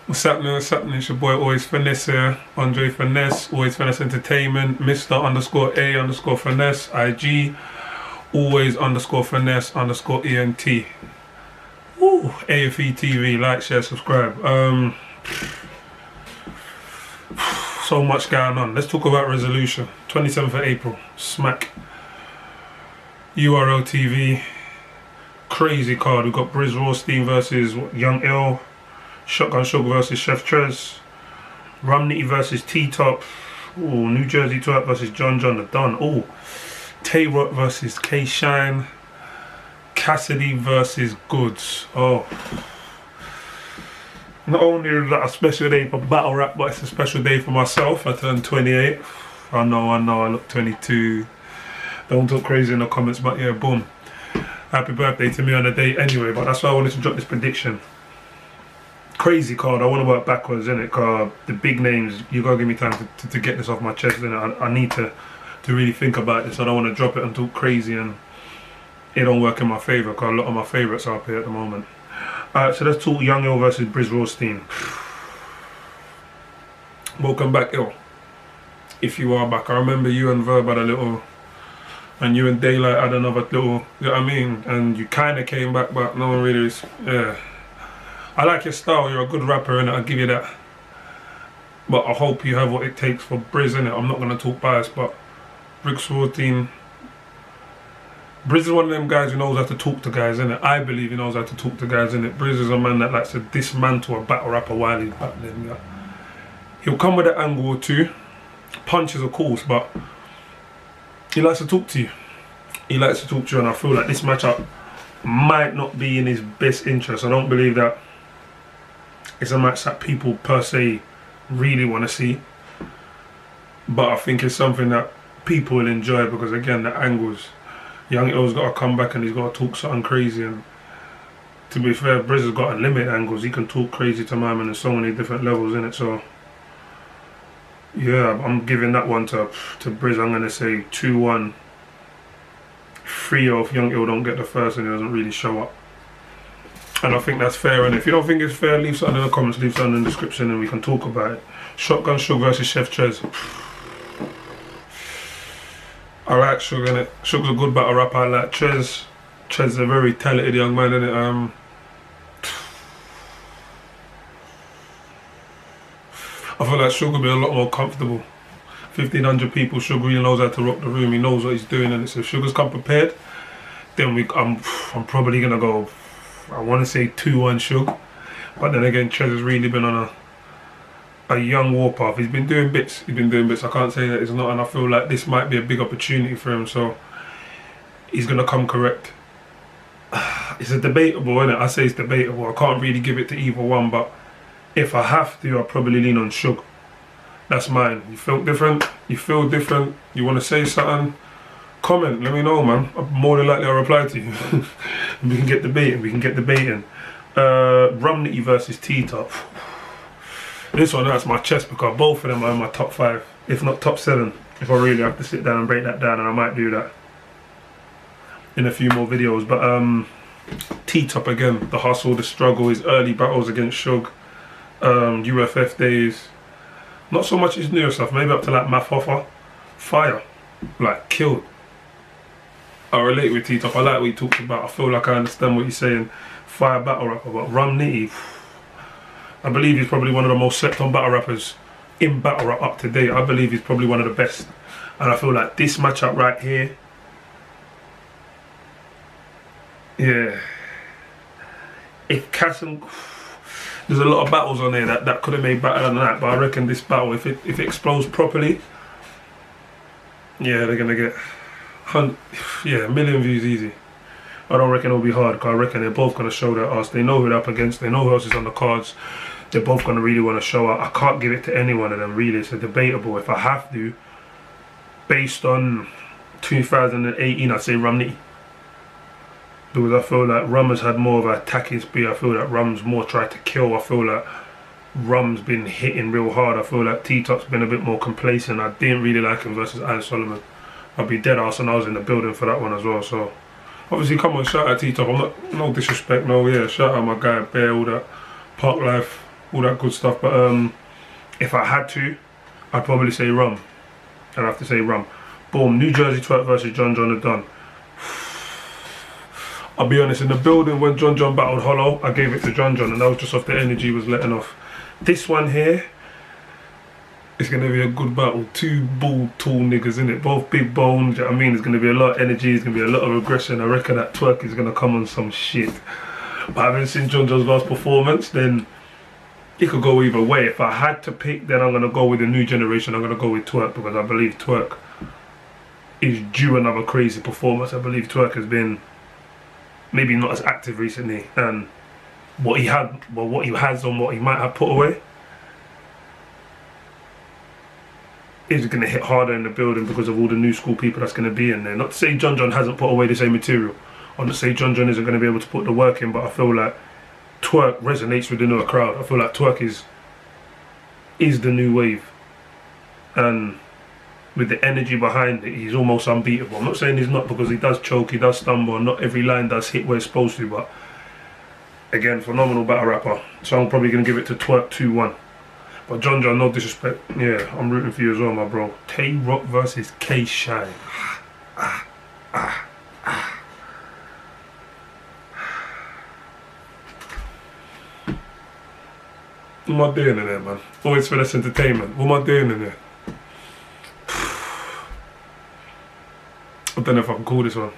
What's happening, it's your boy Always Finesse here, Andre Finesse, Always Finesse Entertainment, Mr__Finesse, IG, Always_Finesse_ENT. Woo, Afe Tv, like, share, subscribe. So much going on. Let's talk about resolution. 27th of April, smack. URLTV, crazy card. We've got Brizz Rawsteen versus Young Ill. Shotgun Sugar versus Chef Trez, Rum Nitty versus T-Top, New Jersey Twerk versus John the Don, Tayroc versus K-Shine, Cassidy versus Goodz. Not only is that a special day for battle rap, but it's a special day for myself. I turned 28. I know, I look 22. Don't talk crazy in the comments, but yeah, boom. Happy birthday to me on the day anyway, but that's why I wanted to drop this prediction. Crazy card. I want to work backwards, innit? Cause the big names, you gotta give me time to get this off my chest, innit? I need to really think about this. I don't want to drop it and talk crazy and it don't work in my favour, because a lot of my favourites are up here at the moment. Alright, so let's talk Young Ill versus Brizz Rawsteen. Welcome back, Ill. If you are back. I remember you and Verb had a little, and you and Daylight had another little, you know what I mean? And you kind of came back, but no one really is, yeah. I like your style, you're a good rapper, and I'll give you that. But I hope you have what it takes for Brizz, innit? I'm not going to talk bias, but Brizz Rawsteen. Brizz is one of them guys who knows how to talk to guys, innit? I believe he knows how to talk to guys, innit? Brizz is a man that likes to dismantle a battle rapper while he's battling. Yeah. He'll come with an angle or two, punches of course, but he likes to talk to you. He likes to talk to you, and I feel like this matchup might not be in his best interest. I don't believe that it's a match that people per se really want to see, but I think it's something that people will enjoy, because again, the angles. Young Ill's got to come back and he's got to talk something crazy, and to be fair, Brizz has got unlimited angles. He can talk crazy to my man in so many different levels, in it. So yeah, I'm giving that one to Brizz. I'm going to say 2-1. 3-0 if Young Ill don't get the first and he doesn't really show up. And I think that's fair, and if you don't think it's fair, leave something in the comments, leave something in the description, and we can talk about it. Shotgun Sugar versus Chef Trez. I like Sugar, innit? Sugar's a good battle rapper. I like Trez. Trez is a very talented young man, innit? I feel like Sugar will be a lot more comfortable. 1,500 people, Sugar really knows how to rock the room, he knows what he's doing, and so if Sugar's come prepared, then I'm probably gonna go, I want to say 2-1 Sugar, but then again, Trez has really been on a young warpath. He's been doing bits, I can't say that it's not, and I feel like this might be a big opportunity for him, so he's gonna come correct. It's a debatable, innit? I say it's debatable. I can't really give it to either one, but if I have to, I'll probably lean on Sugar. That's mine. You feel different? You feel different? You want to say something? Comment, let me know, man. More than likely I'll reply to you. We can get debating, Rum Nitty versus T-Top. This one hurts my chest because both of them are in my top 5, if not top 7. If I really have to sit down and break that down, and I might do that in a few more videos. But T-Top again, the hustle, the struggle, his early battles against Suge, UFF days. Not so much his newer stuff, maybe up to like Math Hoffa. Fire. Like, killed. I relate with T-Top, I like what he talks about. I feel like I understand what he's saying. Fire battle rapper, but Rum Nitty, I believe he's probably one of the most slept on battle rappers in battle rap up to date. I believe he's probably one of the best. And I feel like this matchup right here, yeah. If Cassidy, there's a lot of battles on there that could have made better than that, but I reckon this battle, if it explodes properly, yeah, they're gonna get 1 million views easy. I don't reckon it'll be hard, because I reckon they're both gonna show their ass. They know who they're up against, they know who else is on the cards. They're both gonna really want to show up. I can't give it to any one of them, really. It's a debatable. If I have to, based on 2018, I'd say Rum Nitty. Because I feel like Rum has had more of an attacking speed. I feel like Rum's more tried to kill. I feel like Rum's been hitting real hard. I feel like T-Top's been a bit more complacent. I didn't really like him versus Ian Solomon. I'll be dead ass, and I was in the building for that one as well. So obviously, come on, shout out T-Top. I'm not, no disrespect, no, yeah, shout out my guy Bear, all that Park Life, all that good stuff. But if I had to, I'd probably say Rum. I'd have to say Rum. Boom, New Jersey Twerk versus John John are done. I'll be honest, in the building when John John battled Hollow, I gave it to John John, and that was just off the energy he was letting off. This one here, it's going to be a good battle. Two bald, tall niggas, innit? Both big bones, you know what I mean? There's going to be a lot of energy, there's going to be a lot of aggression. I reckon that Twerk is going to come on some shit. But having seen John John's last performance, then it could go either way. If I had to pick, then I'm going to go with the new generation. I'm going to go with Twerk, because I believe Twerk is due another crazy performance. I believe Twerk has been maybe not as active recently, and what he had, well, what he has on what he might have put away is going to hit harder in the building because of all the new school people that's going to be in there. Not to say John John hasn't put away the same material, or not to say John John isn't going to be able to put the work in, but I feel like Twerk resonates with the newer crowd. I feel like Twerk is the new wave, and with the energy behind it, he's almost unbeatable. I'm not saying he's not, because he does choke, he does stumble, and not every line does hit where it's supposed to, but again, phenomenal battle rapper. So I'm probably going to give it to Twerk 2-1. But John John, no disrespect, yeah, I'm rooting for you as well, my bro. Tayroc versus K-Shine. What am I doing in there, man? Always for this entertainment. What am I doing in there? I don't know if I can call this one.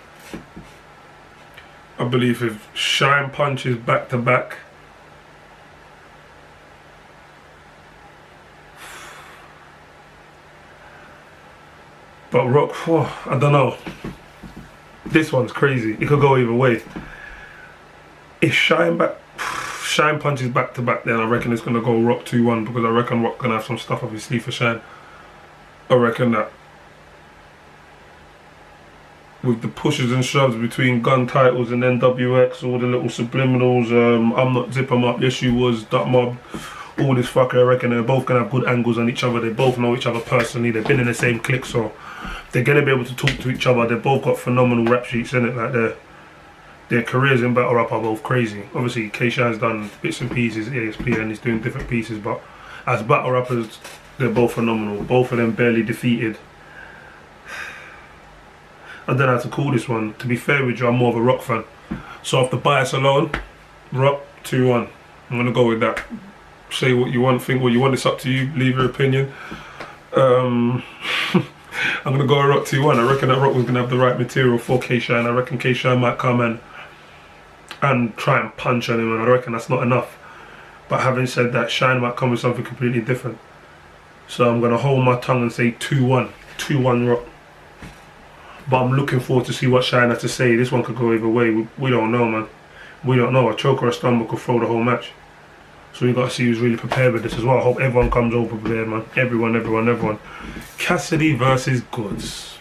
I believe if Shine punches back to back, but Rock, oh, I don't know. This one's crazy. It could go either way. If Shine punches back to back, then I reckon it's gonna go Rock 2-1, because I reckon Rock gonna have some stuff up his sleeve for Shine. I reckon that with the pushes and shoves between gun titles and NWX, all the little subliminals, I'm not zip 'em up, yes you was, Dot Mob, all this fucker, I reckon they're both gonna have good angles on each other. They both know each other personally, they've been in the same clique, so they're gonna be able to talk to each other. They've both got phenomenal rap sheets in it, like their careers in battle rap are both crazy. Obviously K-Shine's done bits and pieces, ESPN, he's doing different pieces, but as battle rappers, they're both phenomenal. Both of them barely defeated. I don't know how to call this one. To be fair with you, I'm more of a Rock fan. So off the bias alone, Rock 2-1. I'm gonna go with that. Say what you want, think what you want, it's up to you, leave your opinion. I'm gonna go with Rock 2-1. I reckon that Rock was gonna have the right material for K-Shine. I reckon K-Shine might come and try and punch on him, and I reckon that's not enough. But having said that, Shine might come with something completely different. So I'm gonna hold my tongue and say 2-1. 2-1 Rock. But I'm looking forward to see what Shine has to say. This one could go either way. We don't know, man. We don't know. A choke or a stumble could throw the whole match. So we got to see who's really prepared with this as well. I hope everyone comes over prepared, man. Everyone. Cassidy versus Goodz.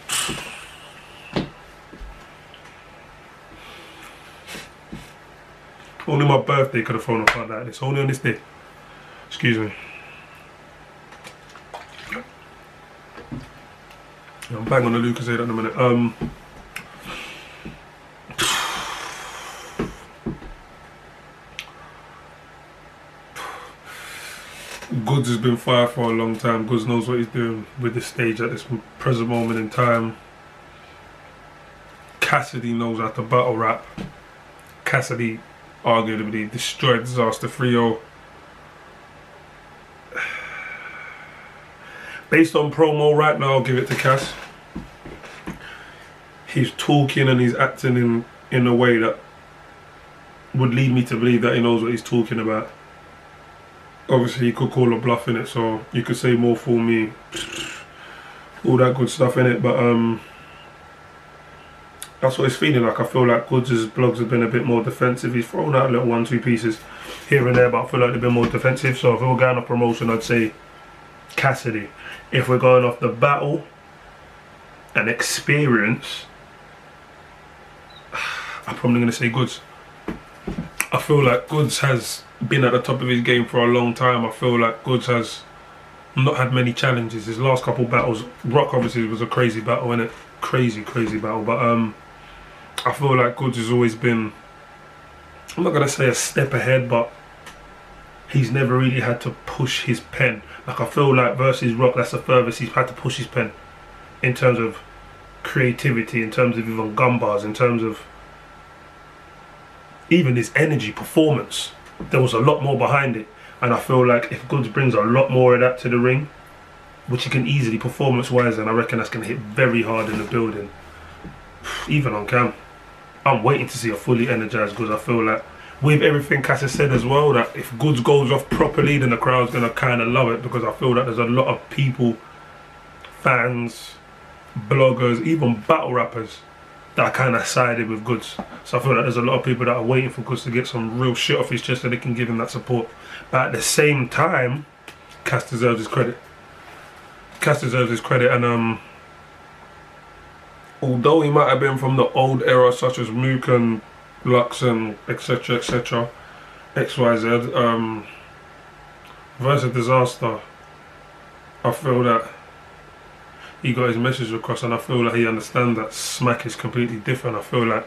Only my birthday could have thrown a fight like this. Only on this day. Excuse me. I'm bang on the Lucasade at the minute. Goodz has been fire for a long time. Goodz knows what he's doing with the stage at this present moment in time. Cassidy knows how to battle rap. Cassidy arguably destroyed Disaster 3-0. Based on promo right now, I'll give it to Cass. He's talking and he's acting in a way that would lead me to believe that he knows what he's talking about. Obviously, you could call a bluff in it, so you could say more for me, all that good stuff in it. But that's what it's feeling like. I feel like Goodz' blogs have been a bit more defensive. He's thrown out little 1-2 pieces here and there, but I feel like they've been more defensive. So if we were going off promotion, I'd say Cassidy. If we're going off the battle and experience, I'm probably going to say Goodz. I feel like Goodz has been at the top of his game for a long time. I feel like Goodz has not had many challenges. His last couple battles, Rock obviously was a crazy battle, innit? Crazy battle. But I feel like Goodz has always been, I'm not gonna say a step ahead, but he's never really had to push his pen. Like, I feel like versus Rock, that's the furthest he's had to push his pen in terms of creativity, in terms of even gun bars, in terms of even his energy, performance. There was a lot more behind it, and I feel like if Goodz brings a lot more of that to the ring, which he can easily performance-wise, and I reckon that's going to hit very hard in the building, even on cam. I'm waiting to see a fully energized Goodz. I feel like with everything Cass has said as well, that if Goodz goes off properly, then the crowd's going to kind of love it, because I feel like there's a lot of people, fans, bloggers, even battle rappers, that are kind of sided with Goodz. So I feel like there's a lot of people that are waiting for Goodz to get some real shit off his chest so they can give him that support. But at the same time, Cass deserves his credit. Cass deserves his credit, and although he might have been from the old era, such as Mook and Lux and etc, XYZ, versus Disaster, I feel that he got his message across, and I feel like he understands that Smack is completely different. I feel like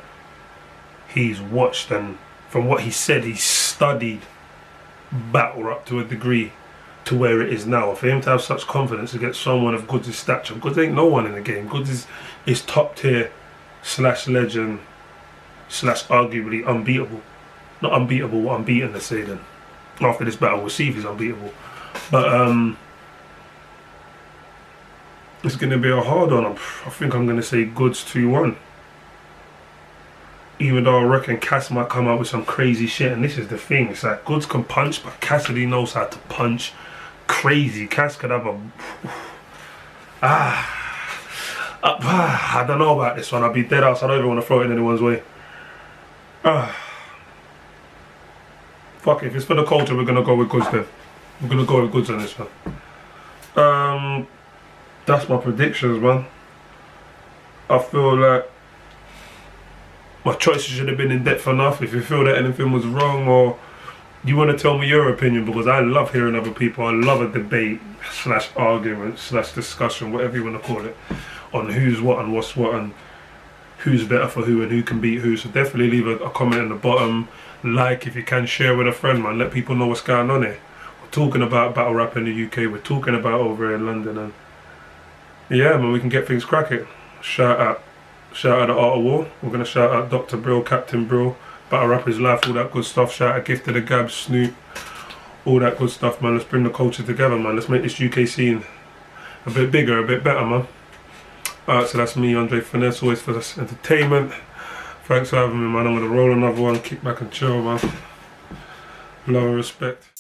he's watched, and from what he said, he's studied battle rap to a degree to where it is now. For him to have such confidence against someone of Goodz' stature, Goodz ain't no one in the game. Goodz is top tier / legend / arguably unbeatable. Not unbeatable, unbeaten, let's say then. After this battle, we'll see if he's unbeatable. But it's going to be a hard one. I think I'm going to say Goodz 2-1. Even though I reckon Cass might come out with some crazy shit, and this is the thing, it's like Goodz can punch, but Cassidy knows how to punch crazy. Cass could have a... I don't know about this one. I'll be dead ass. I don't even want to throw it in anyone's way. Fuck it. If it's for the culture, we're going to go with Goodz then. We're going to go with Goodz on this one. That's my predictions, man. I feel like my choices should have been in depth enough. If you feel that anything was wrong, or you want to tell me your opinion, because I love hearing other people. I love a debate / argument / discussion, whatever you want to call it, on who's what and what's what, and who's better for who and who can beat who. So definitely leave a comment in the bottom. Like, if you can, share with a friend, man. Let people know what's going on here. We're talking about battle rap in the UK. We're talking about over here in London, and yeah, man, we can get things cracking. Shout out the Art of War. We're going to shout out Dr. Brill, Captain Brill, Battle Rappers Life, all that good stuff. Shout out Gift of the Gab, Snoop, all that good stuff, man. Let's bring the culture together, man. Let's make this UK scene a bit bigger, a bit better, man. Alright, so that's me, Andre Finesse, always for this entertainment. Thanks for having me, man. I'm going to roll another one, kick back and chill, man. Love and respect.